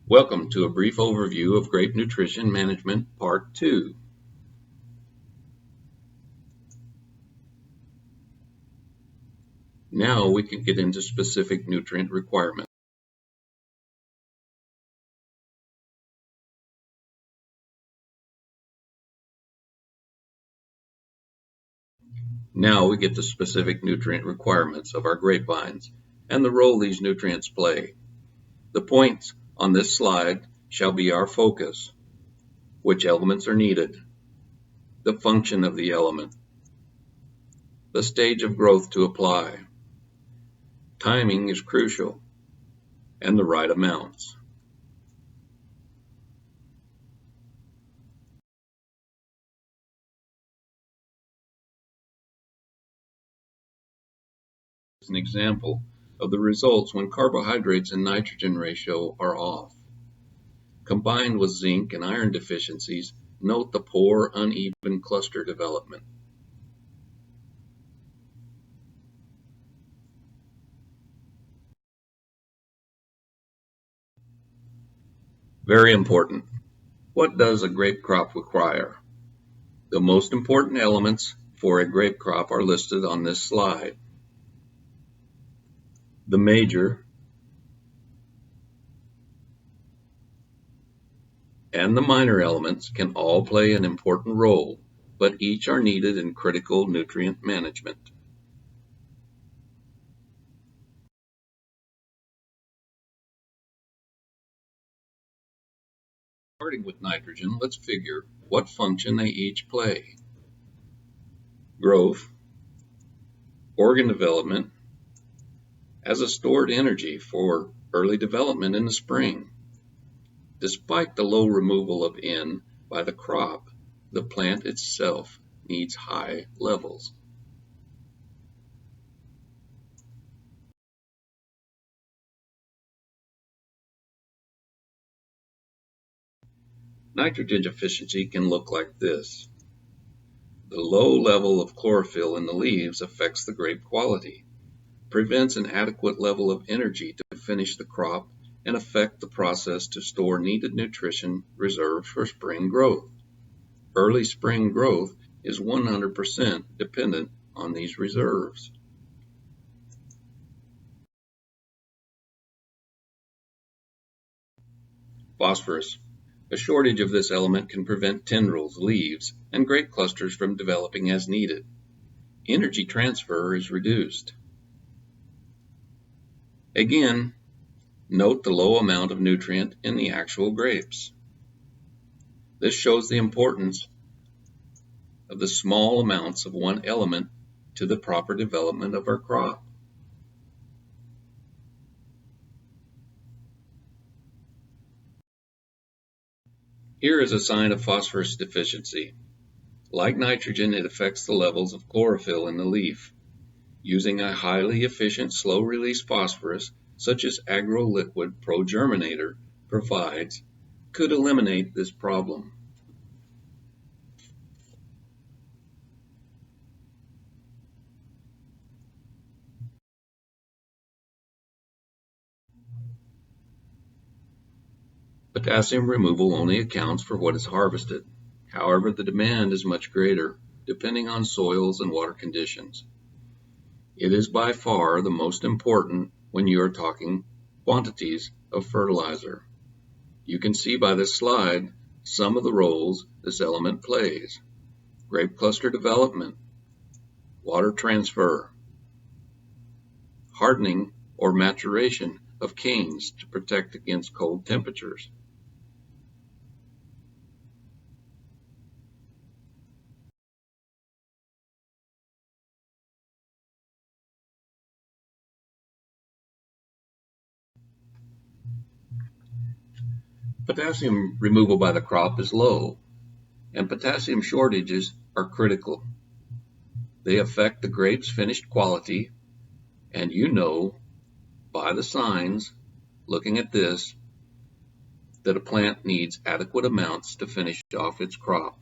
Welcome to a brief overview of grape nutrition management part 2. Now we can get into specific nutrient requirements. Now we get the specific nutrient requirements of our grapevines and the role these nutrients play. The points on this slide shall be our focus: which elements are needed, the function of the element, the stage of growth to apply, timing is crucial, and the right amounts. An example of the results when carbohydrates and nitrogen ratio are off. Combined with zinc and iron deficiencies, note the poor, uneven cluster development. Very important. What does a grape crop require? The most important elements for a grape crop are listed on this slide. The major and the minor elements can all play an important role, but each are needed in critical nutrient management. Starting with nitrogen, let's figure what function they each play. Growth, organ development, as a stored energy for early development in the spring. Despite the low removal of N by the crop, the plant itself needs high levels. Nitrogen deficiency can look like this. The low level of chlorophyll in the leaves affects the grape quality, prevents an adequate level of energy to finish the crop, and affect the process to store needed nutrition reserves for spring growth. Early spring growth is 100% dependent on these reserves. Phosphorus. A shortage of this element can prevent tendrils, leaves, and grape clusters from developing as needed. Energy transfer is reduced. Again, note the low amount of nutrient in the actual grapes. This shows the importance of the small amounts of one element to the proper development of our crop. Here is a sign of phosphorus deficiency. Like nitrogen, it affects the levels of chlorophyll in the leaf. Using a highly efficient slow-release phosphorus, such as Agro-Liquid Pro Germinator provides, could eliminate this problem. Potassium removal only accounts for what is harvested. However, the demand is much greater, depending on soils and water conditions. It is by far the most important when you are talking quantities of fertilizer. You can see by this slide some of the roles this element plays: grape cluster development, water transfer, hardening or maturation of canes to protect against cold temperatures. Potassium removal by the crop is low, and potassium shortages are critical. They affect the grape's finished quality, and you know by the signs, looking at this, that a plant needs adequate amounts to finish off its crop.